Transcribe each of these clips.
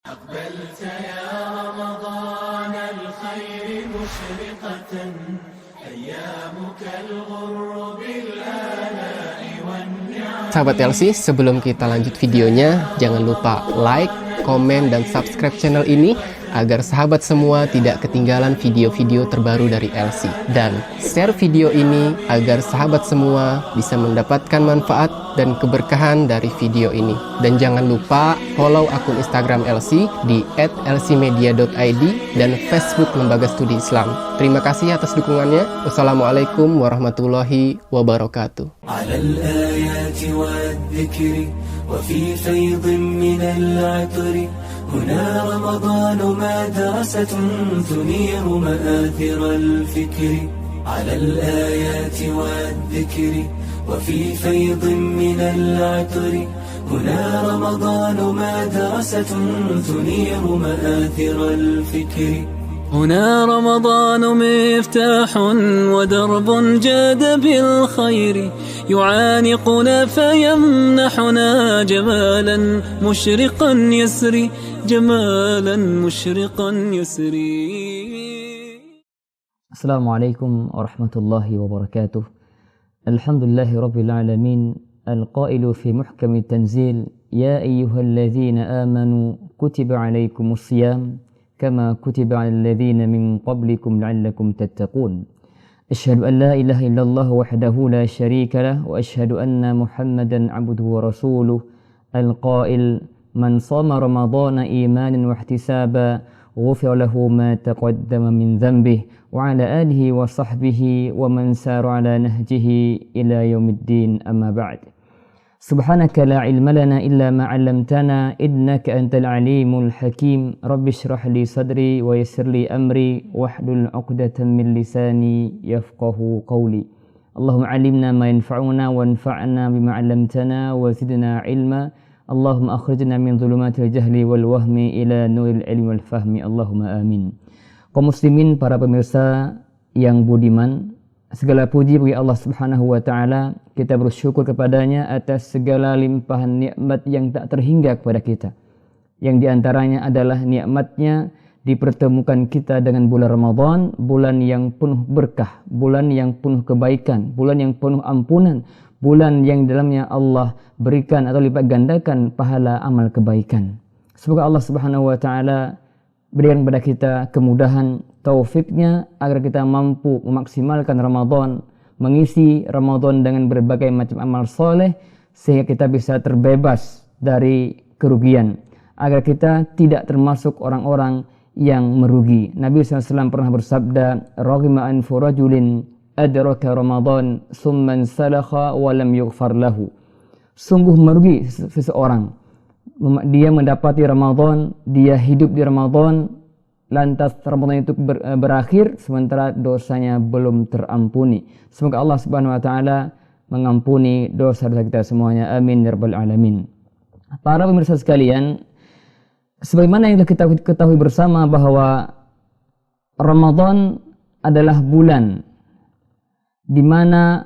أقبلت يا رمضان الخير مشرقة أيامك الغر بالآلاء والنعم. Sahabat LC, sebelum kita lanjut videonya, jangan lupa like, komen, dan subscribe channel ini agar sahabat semua tidak ketinggalan video-video terbaru dari LC. Dan share video ini agar sahabat semua bisa mendapatkan manfaat dan keberkahan dari video ini. Dan jangan lupa follow akun Instagram LC di @lcmedia.id dan Facebook Lembaga Studi Islam. Terima kasih atas dukungannya. Wassalamualaikum warahmatullahi wabarakatuh. وفي فيض من العطر هنا رمضان مدرسة تنير مآثر الفكر على الآيات والذكر وفي فيض من العطر هنا رمضان مدرسة تنير مآثر الفكر هنا رمضان مفتاح ودرب جاد بالخير يعانقنا فيمنحنا جمالا مشرقا يسري جمالا مشرقا يسري. السلام عليكم ورحمة الله وبركاته. الحمد لله رب العالمين القائل في محكم التنزيل يا أيها الذين آمنوا كتب عليكم الصيام كما كتب على الذين من قبلكم لعلكم تتقون. أشهد أن لا إله إلا الله وحده لا شريك له وأشهد أن محمدا عبده ورسوله القائل من صام رمضان إيمانا واحتسابا غفر له ما تقدم من ذنبه وعلى آله وصحبه ومن سار على نهجه إلى يوم الدين أما بعد. سبحانك لا علم لنا إلا ما علمتنا إنك أنت العليم الحكيم رب اشرح لي صدري ويسر لي أمري واحلل عقدة من لساني يفقه قولي. اللهم علمنا ما ينفعنا وانفعنا بما علمتنا وزدنا علما. اللهم أخرجنا من ظلمات الجهل والوهم إلى نور العلم والفهم. اللهم آمين. Kaum muslimin, para pemirsa yang budiman, segala puji bagi Allah Subhanahu wa taala. Kita bersyukur kepadanya atas segala limpahan nikmat yang tak terhingga kepada kita. Yang diantaranya adalah nikmatnya dipertemukan kita dengan bulan Ramadan, bulan yang penuh berkah, bulan yang penuh kebaikan, bulan yang penuh ampunan, bulan yang dalamnya Allah berikan atau lipat gandakan pahala amal kebaikan. Semoga Allah Subhanahu wa taala berikan kepada kita kemudahan, taufiknya agar kita mampu memaksimalkan Ramadan, mengisi Ramadan dengan berbagai macam amal soleh sehingga kita bisa terbebas dari kerugian, agar kita tidak termasuk orang-orang yang merugi. Nabi SAW pernah bersabda, "Raghima anfu rajulin adraka Ramadan summan salakha wa lam yughfar lahu." Sungguh merugi seseorang, dia mendapati Ramadan, dia hidup di Ramadan, lantas Ramadan itu berakhir sementara dosanya belum terampuni. Semoga Allah Subhanahu wa taala mengampuni dosa-dosa kita semuanya. Amin ya rabbal alamin. Para pemirsa sekalian, sebagaimana yang kita ketahui bersama bahwa Ramadan adalah bulan di mana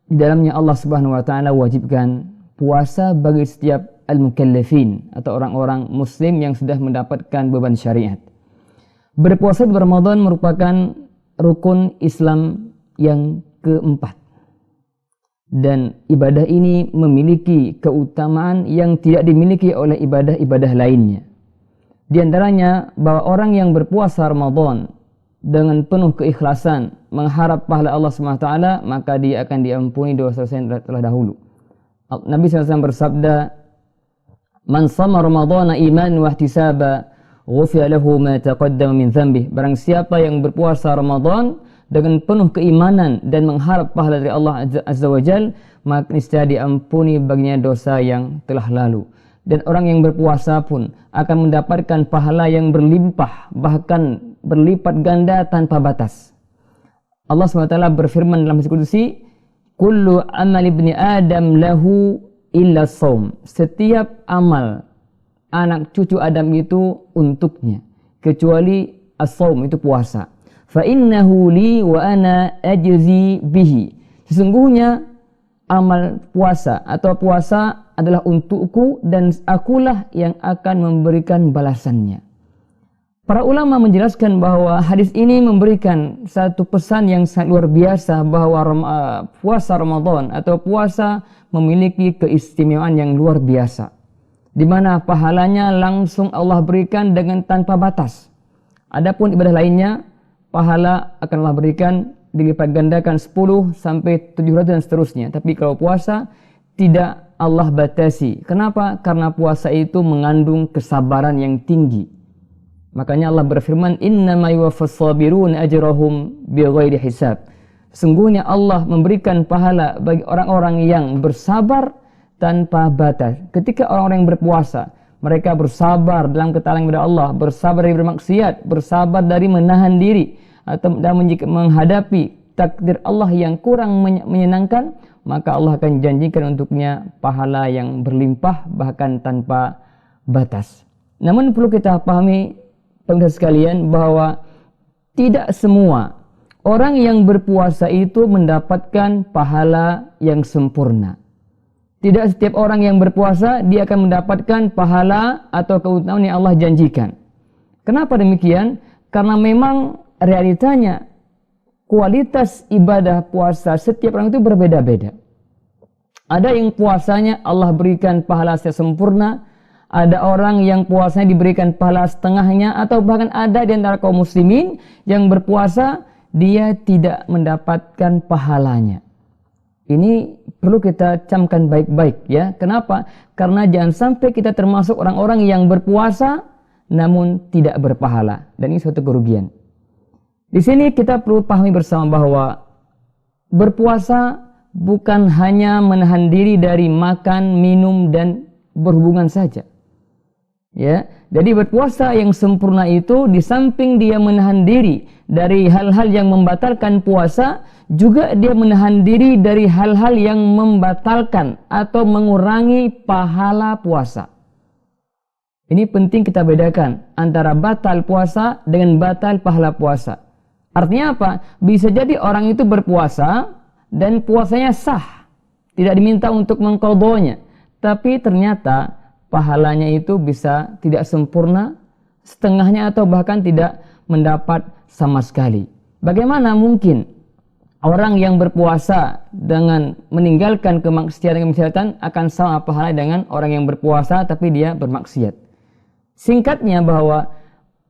di dalamnya Allah Subhanahu wa taala wajibkan puasa bagi setiap al-mukallafin atau orang-orang muslim yang sudah mendapatkan beban syariat. Berpuasa di Ramadan merupakan rukun Islam yang keempat. Dan ibadah ini memiliki keutamaan yang tidak dimiliki oleh ibadah-ibadah lainnya. Di antaranya bahwa orang yang berpuasa Ramadan dengan penuh keikhlasan mengharap pahala Allah SWT, maka dia akan diampuni dosa-dosa yang telah dahulu. Nabi SAW bersabda, "Man shama Ramadhana imanan wa ihtisaba ghufira lahu ma taqaddama min dhanbihi." Barang siapa yang berpuasa Ramadan dengan penuh keimanan dan mengharap pahala dari Allah Azza wa Jalla, maka niscaya diampuni baginya dosa yang telah lalu. Dan orang yang berpuasa pun akan mendapatkan pahala yang berlimpah, bahkan berlipat ganda tanpa batas. Allah SWT berfirman dalam hadis qudsi, "Kullu amal ibni Adam lahu illa shaum." Setiap amal anak cucu Adam itu untuknya, kecuali as-shaum, itu puasa. Fa innahu li wa ana ajzi bihi. Sesungguhnya amal puasa atau puasa adalah untukku dan akulah yang akan memberikan balasannya. Para ulama menjelaskan bahwa hadis ini memberikan satu pesan yang sangat luar biasa bahwa puasa Ramadan atau puasa memiliki keistimewaan yang luar biasa, di mana pahalanya langsung Allah berikan dengan tanpa batas. Adapun ibadah lainnya, pahala akan Allah berikan dilipat gandakan 10 sampai 700 dan seterusnya. Tapi kalau puasa tidak Allah batasi. Kenapa? Karena puasa itu mengandung kesabaran yang tinggi. Makanya Allah berfirman, "Innama yuwaffas sabirun ajrahum bighairi hisab." Sungguhnya Allah memberikan pahala bagi orang-orang yang bersabar tanpa batas. Ketika orang-orang yang berpuasa, mereka bersabar dalam ketaatan kepada Allah, bersabar dari bermaksiat, bersabar dari menahan diri atau dalam menghadapi takdir Allah yang kurang menyenangkan, maka Allah akan janjikan untuknya pahala yang berlimpah bahkan tanpa batas. Namun perlu kita pahami pemirsa sekalian bahwa tidak semua orang yang berpuasa itu mendapatkan pahala yang sempurna. Tidak setiap orang yang berpuasa dia akan mendapatkan pahala atau keutamaan yang Allah janjikan. Kenapa demikian? Karena memang realitanya kualitas ibadah puasa setiap orang itu berbeda-beda. Ada yang puasanya Allah berikan pahala secara sempurna, ada orang yang puasanya diberikan pahala setengahnya, atau bahkan ada di antara kaum muslimin yang berpuasa dia tidak mendapatkan pahalanya. Ini perlu kita camkan baik-baik ya. Kenapa? Karena jangan sampai kita termasuk orang-orang yang berpuasa namun tidak berpahala, dan ini suatu kerugian. Di sini kita perlu pahami bersama bahwa berpuasa bukan hanya menahan diri dari makan, minum dan berhubungan saja. Ya, jadi berpuasa yang sempurna itu di samping dia menahan diri dari hal-hal yang membatalkan puasa, juga dia menahan diri dari hal-hal yang membatalkan atau mengurangi pahala puasa. Ini penting kita bedakan antara batal puasa dengan batal pahala puasa. Artinya apa? Bisa jadi orang itu berpuasa dan puasanya sah, tidak diminta untuk mengqadhonya, tapi ternyata pahalanya itu bisa tidak sempurna, setengahnya atau bahkan tidak mendapat sama sekali. Bagaimana mungkin orang yang berpuasa dengan meninggalkan kemaksiatan akan sama pahala dengan orang yang berpuasa tapi dia bermaksiat? Singkatnya bahwa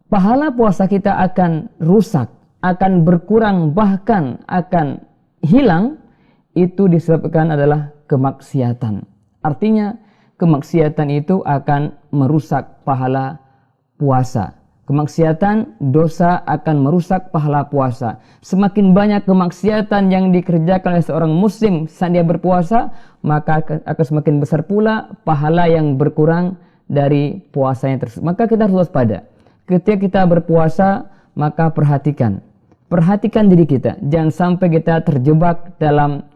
pahala puasa kita akan rusak, akan berkurang, bahkan akan hilang, itu disebabkan adalah kemaksiatan. Artinya kemaksiatan itu akan merusak pahala puasa. Kemaksiatan, dosa akan merusak pahala puasa. Semakin banyak kemaksiatan yang dikerjakan oleh seorang muslim saat dia berpuasa, maka akan semakin besar pula pahala yang berkurang dari puasanya tersebut. Maka kita harus waspada. Ketika kita berpuasa, maka perhatikan diri kita. Jangan sampai kita terjebak dalam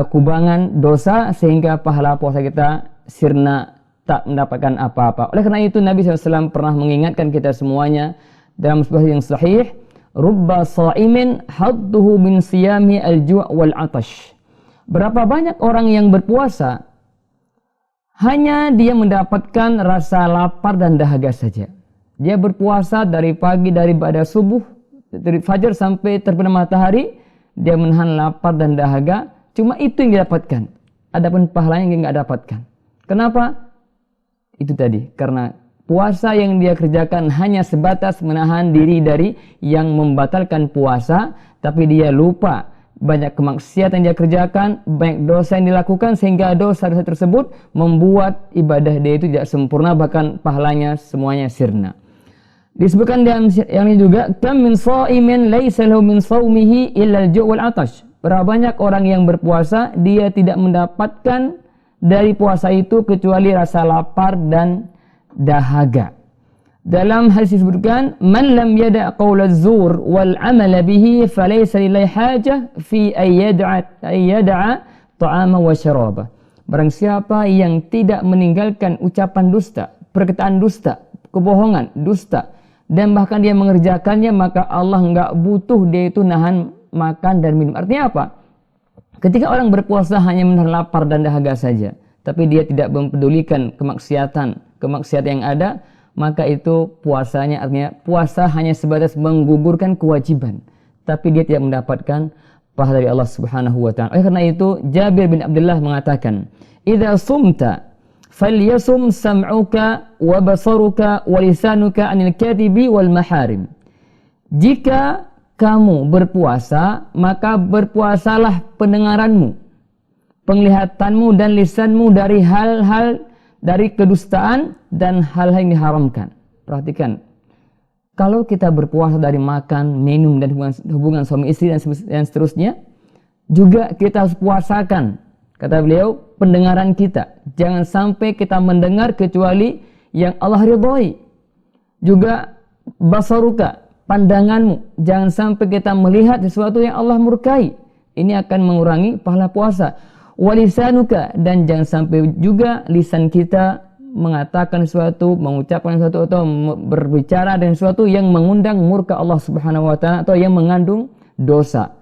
kubangan dosa sehingga pahala puasa kita sirna, tak mendapatkan apa-apa. Oleh karena itu Nabi SAW pernah mengingatkan kita semuanya dalam sebuah yang sahih, rubba sha'imin hadduhu min siyami al-ju' wal 'atash. Berapa banyak orang yang berpuasa hanya dia mendapatkan rasa lapar dan dahaga saja. Dia berpuasa dari pagi, dari pada subuh, dari fajar sampai terbenam matahari, dia menahan lapar dan dahaga, cuma itu yang didapatkan. Adapun pahalanya yang enggak dapatkan. Kenapa? Itu tadi, karena puasa yang dia kerjakan hanya sebatas menahan diri dari yang membatalkan puasa, tapi dia lupa banyak kemaksiatan yang dia kerjakan, banyak dosa yang dilakukan, sehingga dosa-dosa tersebut membuat ibadah dia itu tidak sempurna, bahkan pahalanya semuanya sirna. Disebutkan dalam yang ini juga, kam min sha'imin laisa lahu min shaumihi illa al-ju' wal 'atash. Berapa banyak orang yang berpuasa dia tidak mendapatkan dari puasa itu kecuali rasa lapar dan dahaga. Dalam hadis disebutkan, man lam yada' qaula az-zur wal 'amala bihi falaysa lillahi hajah fi ay yada'a ta'ama wa syaraba. Barang siapa yang tidak meninggalkan ucapan dusta, perkataan dusta, kebohongan, dusta, dan bahkan dia mengerjakannya, maka Allah enggak butuh dia itu nahan makan dan minum. Artinya apa? Ketika orang berpuasa hanya menahan lapar dan dahaga saja, tapi dia tidak mempedulikan kemaksiatan yang ada, maka itu puasanya, artinya puasa hanya sebatas menggugurkan kewajiban, tapi dia tidak mendapatkan pahala dari Allah Subhanahu wa taala. Oleh karena itu Jabir bin Abdullah mengatakan, "Idza sumta falyasum sam'uka wa basaruka wa lisanuka 'anil kadhibi wal maharim." Jika kamu berpuasa, maka berpuasalah pendengaranmu, penglihatanmu dan lisanmu dari hal-hal dari kedustaan dan hal-hal yang diharamkan. Perhatikan, kalau kita berpuasa dari makan, minum, dan hubungan suami istri dan seterusnya, juga kita harus puasakan, kata beliau, pendengaran kita. Jangan sampai kita mendengar kecuali yang Allah ridhoi. Juga basaruka, pandanganmu, jangan sampai kita melihat sesuatu yang Allah murkai. Ini akan mengurangi pahala puasa. Walisanuka, dan jangan sampai juga lisan kita mengatakan sesuatu, mengucapkan sesuatu atau berbicara dengan sesuatu yang mengundang murka Allah Subhanahu wa taala atau yang mengandung dosa.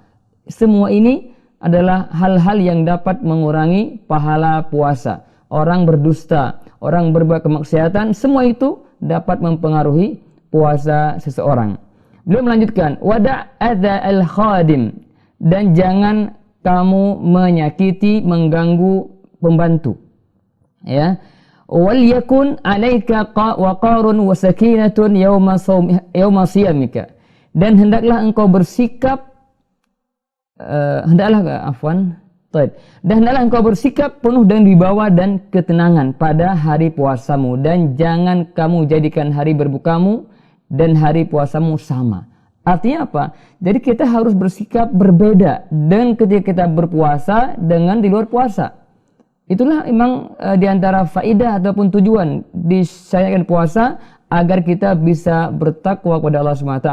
Semua ini adalah hal-hal yang dapat mengurangi pahala puasa. Orang berdusta, orang berbuat kemaksiatan, semua itu dapat mempengaruhi puasa seseorang. Beliau melanjutkan, wada' adza al-khadim, dan jangan kamu menyakiti, mengganggu pembantu. Ya. Wal yakun 'alaika waqarun wa sakinatun yauma siyamika. Dan hendaklah engkau bersikap dan hendaklah engkau bersikap penuh dengan wibawa dan ketenangan pada hari puasamu, dan jangan kamu jadikan hari berbukamu dan hari puasamu sama. Artinya apa? Jadi kita harus bersikap berbeda dengan ketika kita berpuasa dengan di luar puasa. Itulah memang diantara faidah ataupun tujuan disyariatkan puasa, agar kita bisa bertakwa kepada Allah SWT,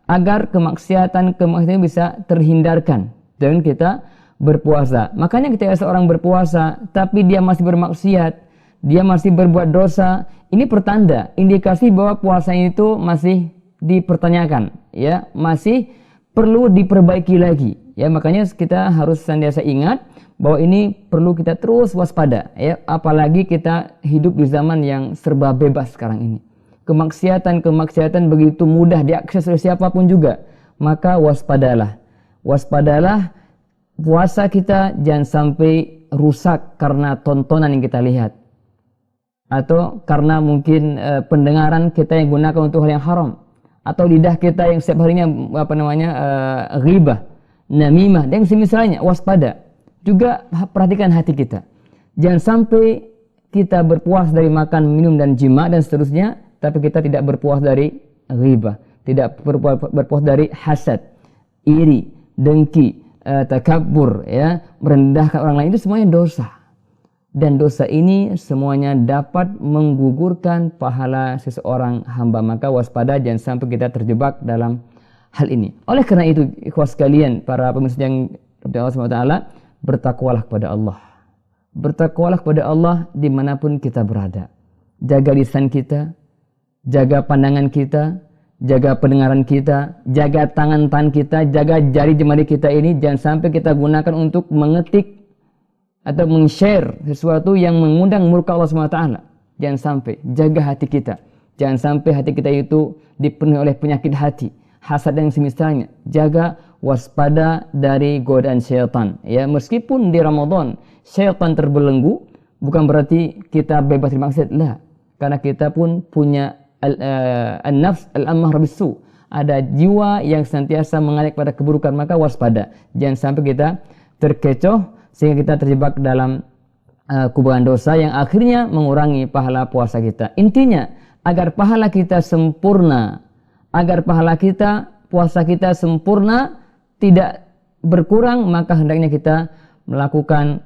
agar kemaksiatan bisa terhindarkan dengan kita berpuasa. Makanya ketika seorang berpuasa tapi dia masih bermaksiat, dia masih berbuat dosa, ini pertanda, indikasi bahwa puasanya itu masih dipertanyakan, ya, masih perlu diperbaiki lagi, ya. Makanya kita harus senantiasa ingat bahwa ini perlu kita terus waspada, ya, apalagi kita hidup di zaman yang serba bebas sekarang ini. Kemaksiatan begitu mudah diakses oleh siapapun juga, maka waspadalah puasa kita jangan sampai rusak karena tontonan yang kita lihat, atau karena mungkin pendengaran kita yang gunakan untuk hal yang haram, atau lidah kita yang setiap harinya ghibah, namimah, dan semisalnya. Waspada. Juga perhatikan hati kita. Jangan sampai kita berpuas dari makan, minum, dan jima dan seterusnya, tapi kita tidak berpuas dari ghibah, tidak berpuas dari hasad, iri, dengki, takabbur, ya, merendahkan orang lain. Itu semuanya dosa. Dan dosa ini semuanya dapat menggugurkan pahala seseorang hamba. Maka waspada, jangan sampai kita terjebak dalam hal ini. Oleh karena itu, ikhwas sekalian, para pemirsa yang Allah SWT, bertakwalah kepada Allah. Bertakwalah kepada Allah dimanapun kita berada. Jaga lisan kita, jaga pandangan kita, jaga pendengaran kita, jaga tangan kita, jaga jari jemari kita ini. Jangan sampai kita gunakan untuk mengetik atau men-share sesuatu yang mengundang murka Allah SWT. Jangan sampai. Jaga hati kita. Jangan sampai hati kita itu dipenuhi oleh penyakit hati, hasad dan semisalnya. Jaga, waspada dari godaan syaitan. Ya, meskipun di Ramadan syaitan terbelenggu, bukan berarti kita bebas dari maksiat. Lah, karena kita pun punya an-nafs al-ammarah bis-su. Ada jiwa yang senantiasa mengajak pada keburukan, maka waspada. Jangan sampai kita terkecoh sehingga kita terjebak dalam kuburan dosa yang akhirnya mengurangi pahala puasa kita. Intinya, agar pahala kita sempurna, agar pahala kita, puasa kita sempurna, tidak berkurang, maka hendaknya kita melakukan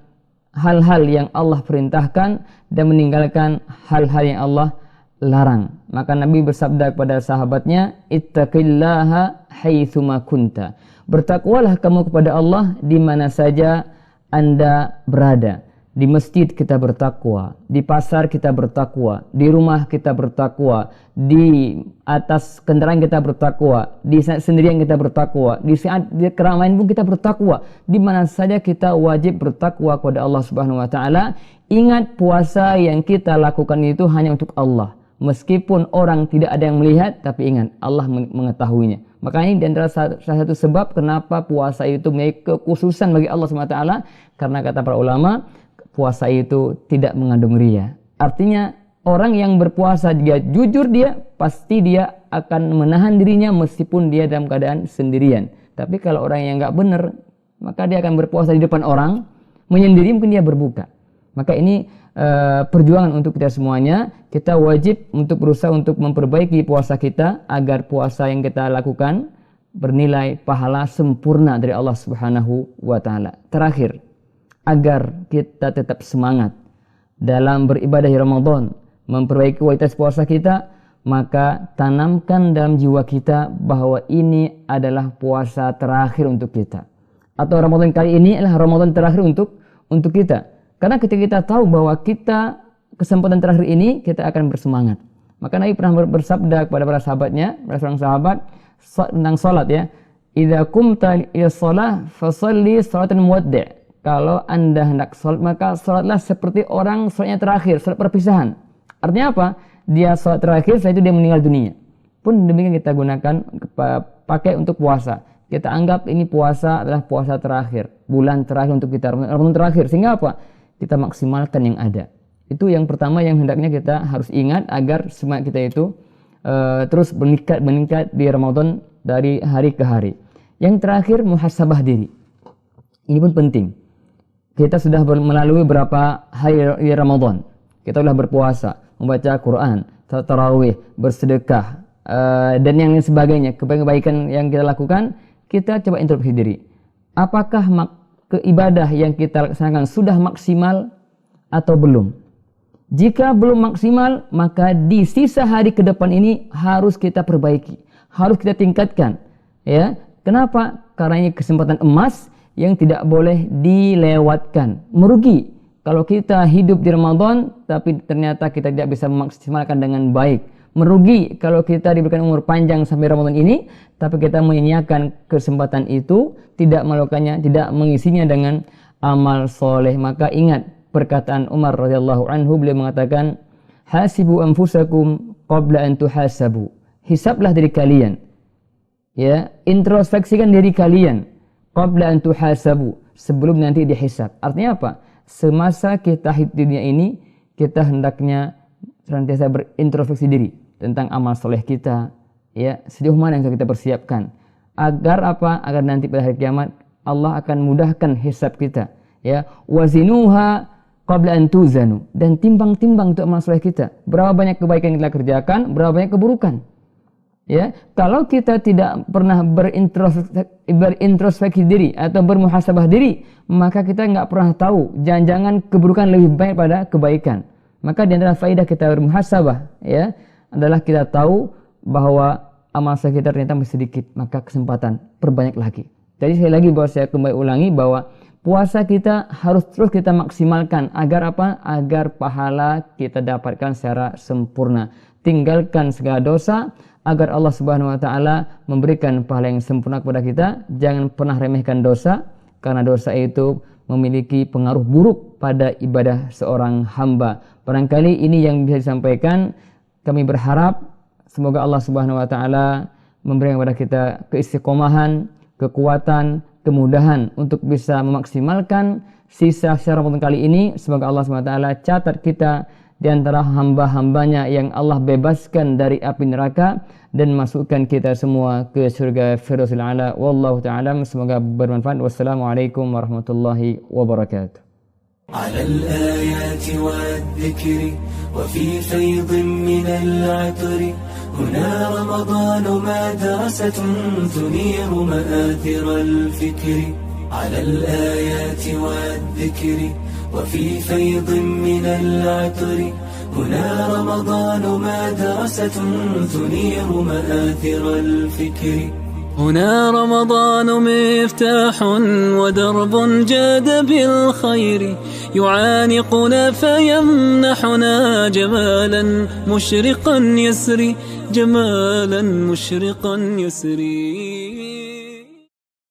hal-hal yang Allah perintahkan dan meninggalkan hal-hal yang Allah larang. Maka Nabi bersabda kepada sahabatnya, ittaqillaha haitsuma kunta. Bertakwalah kamu kepada Allah di mana saja Anda berada. Di masjid kita bertakwa, di pasar kita bertakwa, di rumah kita bertakwa, di atas kendaraan kita bertakwa, di sendirian kita bertakwa, di saat di keramaian pun kita bertakwa. Di mana saja kita wajib bertakwa kepada Allah Subhanahu wa taala. Ingat, puasa yang kita lakukan itu hanya untuk Allah. Meskipun orang tidak ada yang melihat, tapi ingat, Allah mengetahuinya. Maka ini di antara salah satu sebab kenapa puasa itu memiliki kekhususan bagi Allah Subhanahu wa taala, karena kata para ulama, puasa itu tidak mengandung riya. Artinya orang yang berpuasa, dia jujur, dia pasti dia akan menahan dirinya meskipun dia dalam keadaan sendirian. Tapi kalau orang yang nggak benar, maka dia akan berpuasa di depan orang, menyendiri mungkin dia berbuka. Maka ini perjuangan untuk kita semuanya. Kita wajib untuk berusaha untuk memperbaiki puasa kita agar puasa yang kita lakukan bernilai pahala sempurna dari Allah Subhanahu wa taala. Terakhir, agar kita tetap semangat dalam beribadah di Ramadan, memperbaiki kualitas puasa kita, maka tanamkan dalam jiwa kita bahwa ini adalah puasa terakhir untuk kita. Atau Ramadan kali ini adalah Ramadan terakhir untuk kita. Karena ketika kita tahu bahwa kita kesempatan terakhir ini, kita akan bersemangat. Maka Nabi pernah bersabda kepada para sahabatnya, para seorang sahabat tentang salat ya, "Idza qumta ila shalah fashalli shalatan muwaddi'." Kalau Anda hendak sholat, maka sholatlah seperti orang sholatnya terakhir, sholat perpisahan. Artinya apa? Dia sholat terakhir, setelah itu dia meninggal dunia. Pun demikian kita gunakan, pakai untuk puasa. Kita anggap ini puasa adalah puasa terakhir, bulan terakhir untuk kita, Ramadan terakhir. Sehingga apa? Kita maksimalkan yang ada. Itu yang pertama yang hendaknya kita harus ingat agar semangat kita itu terus meningkat di Ramadan dari hari ke hari. Yang terakhir, muhasabah diri. Ini pun penting. Kita sudah melalui beberapa hari Ramadan. Kita sudah berpuasa, membaca Quran, tarawih, bersedekah, dan yang lain sebagainya. Kebaikan yang kita lakukan, kita coba introspeksi diri. Apakah ibadah yang kita laksanakan sudah maksimal atau belum? Jika belum maksimal, maka di sisa hari ke depan ini harus kita perbaiki, harus kita tingkatkan. Ya, kenapa? Karena ini kesempatan emas yang tidak boleh dilewatkan. Merugi kalau kita hidup di Ramadan tapi ternyata kita tidak bisa memaksimalkan dengan baik. Merugi kalau kita diberikan umur panjang sampai Ramadan ini tapi kita menyia-nyiakan kesempatan itu, tidak melakukannya, tidak mengisinya dengan amal soleh. Maka ingat perkataan Umar radhiyallahu anhu, beliau mengatakan, "Hasibu anfusakum qabla an tuhasabu." Hisablah diri kalian. Ya, introspeksikan diri kalian. Qabla an tuhasabu, sebelum nanti dihisab. Artinya apa? Semasa kita hidup di dunia ini, kita hendaknya senantiasa berintrospeksi diri tentang amal soleh kita, ya, sejauh mana yang kita persiapkan. Agar apa? Agar nanti pada hari kiamat Allah akan mudahkan hisab kita, ya. Wazinuha qabla an tuzanu, dan timbang-timbang untuk amal soleh kita. Berapa banyak kebaikan yang kita kerjakan, berapa banyak keburukan. Ya, kalau kita tidak pernah berintrospeksi diri atau bermuhasabah diri, maka kita nggak pernah tahu, jangan-jangan keburukan lebih baik pada kebaikan. Maka di antara faedah kita bermuhasabah, ya, adalah kita tahu bahwa amal soleh kita ternyata masih sedikit, maka kesempatan perbanyak lagi. Jadi sekali lagi bahwa saya kembali ulangi bahwa puasa kita harus terus kita maksimalkan agar apa? Agar pahala kita dapatkan secara sempurna. Tinggalkan segala dosa agar Allah Subhanahu wa taala memberikan pahala yang sempurna kepada kita. Jangan pernah remehkan dosa, karena dosa itu memiliki pengaruh buruk pada ibadah seorang hamba. Barangkali ini yang bisa disampaikan. Kami berharap semoga Allah Subhanahu wa taala memberikan kepada kita keistiqomahan, kekuatan, kemudahan untuk bisa memaksimalkan sisa Ramadan kali ini. Semoga Allah Subhanahu wa taala catat kita di antara hamba-hambanya yang Allah bebaskan dari api neraka dan masukkan kita semua ke surga Firdausil A'la. Wallahu ta'ala, semoga bermanfaat. Wassalamualaikum warahmatullahi wabarakatuh. على الآيات والذكر وفي فيض من العطر هنا رمضان مدرسة تنير مآثر الفكر على الآيات والذكر وفي فيض من العطر هنا رمضان مدرسة تنير مآثر الفكر هنا رمضان مفتاح ودرب جاد بالخير يعانقنا فيمنحنا جمالا مشرقا يسري، جمالا مشرقا يسري.